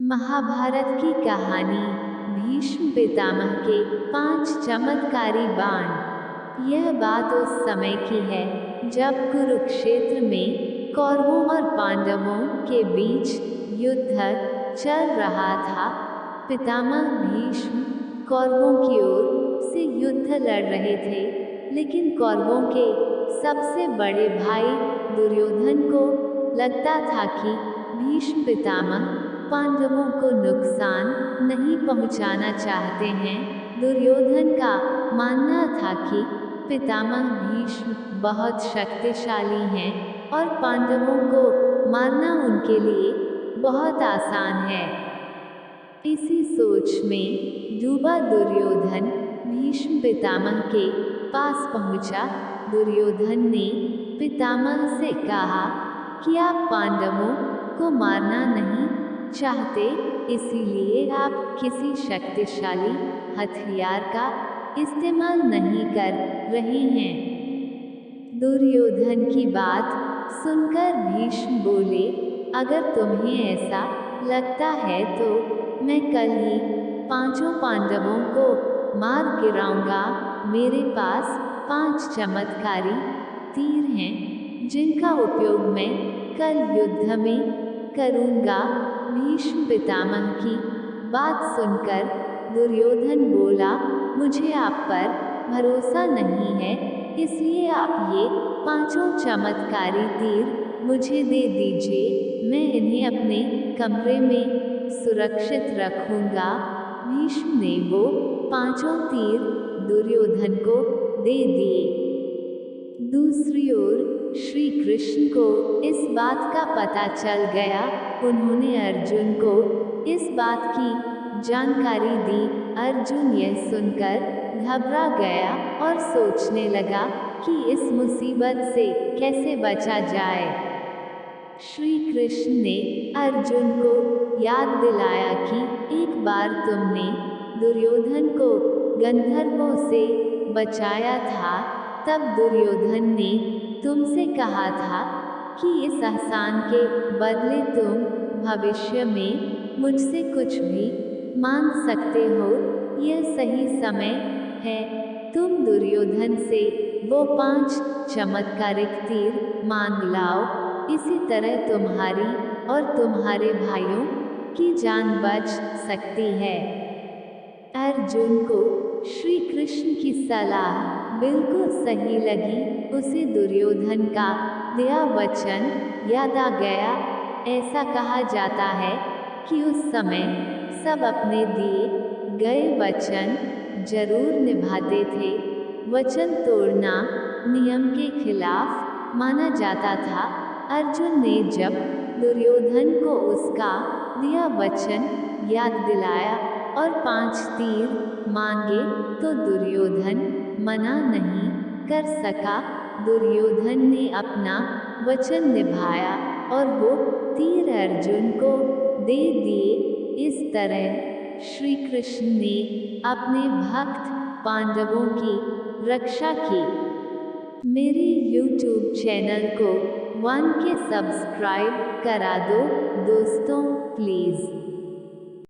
महाभारत की कहानी भीष्म पितामह के 5 चमत्कारी बाण। यह बात उस समय की है जब कुरुक्षेत्र में कौरवों और पांडवों के बीच युद्ध चल रहा था। पितामह भीष्म कौरवों की ओर से युद्ध लड़ रहे थे, लेकिन कौरवों के सबसे बड़े भाई दुर्योधन को लगता था कि भीष्म पितामह पांडवों को नुकसान नहीं पहुंचाना चाहते हैं। दुर्योधन का मानना था कि पितामह भीष्म बहुत शक्तिशाली हैं और पांडवों को मारना उनके लिए बहुत आसान है। इसी सोच में डूबा दुर्योधन भीष्म पितामह के पास पहुंचा। दुर्योधन ने पितामह से कहा कि आप पांडवों को मारना नहीं चाहते, इसीलिए आप किसी शक्तिशाली हथियार का इस्तेमाल नहीं कर रहे हैं। दुर्योधन की बात सुनकर भीष्म बोले, अगर तुम्हें ऐसा लगता है तो मैं कल ही 5 पांडवों को मार गिराऊंगा। मेरे पास 5 चमत्कारी तीर हैं, जिनका उपयोग मैं कल युद्ध में करूंगा। भीष्म पितामह की बात सुनकर दुर्योधन बोला, मुझे आप पर भरोसा नहीं है, इसलिए आप ये 5 चमत्कारी तीर मुझे दे दीजिए, मैं इन्हें अपने कमरे में सुरक्षित रखूंगा। भीष्म ने वो 5 तीर दुर्योधन को दे दिए। दूसरी ओर श्री कृष्ण को इस बात का पता चल गया। उन्होंने अर्जुन को इस बात की जानकारी दी। अर्जुन यह सुनकर घबरा गया और सोचने लगा कि इस मुसीबत से कैसे बचा जाए। श्री कृष्ण ने अर्जुन को याद दिलाया कि एक बार तुमने दुर्योधन को गंधर्वों से बचाया था। तब दुर्योधन ने तुमसे कहा था कि इस एहसान के बदले तुम भविष्य में मुझसे कुछ भी मांग सकते हो। यह सही समय है, तुम दुर्योधन से वो 5 चमत्कारिक तीर मांग लाओ। इसी तरह तुम्हारी और तुम्हारे भाइयों की जान बच सकती है। अर्जुन को श्री कृष्ण की सलाह बिल्कुल सही लगी। उसे दुर्योधन का दिया वचन याद आ गया। ऐसा कहा जाता है कि उस समय सब अपने दिए गए वचन जरूर निभाते थे। वचन तोड़ना नियम के खिलाफ माना जाता था। अर्जुन ने जब दुर्योधन को उसका दिया वचन याद दिलाया और 5 तीर मांगे तो दुर्योधन मना नहीं कर सका। दुर्योधन ने अपना वचन निभाया और वो तीर अर्जुन को दे दिए। इस तरह श्री कृष्ण ने अपने भक्त पांडवों की रक्षा की। मेरे YouTube चैनल को 1 के सब्सक्राइब करा दो दोस्तों, प्लीज़।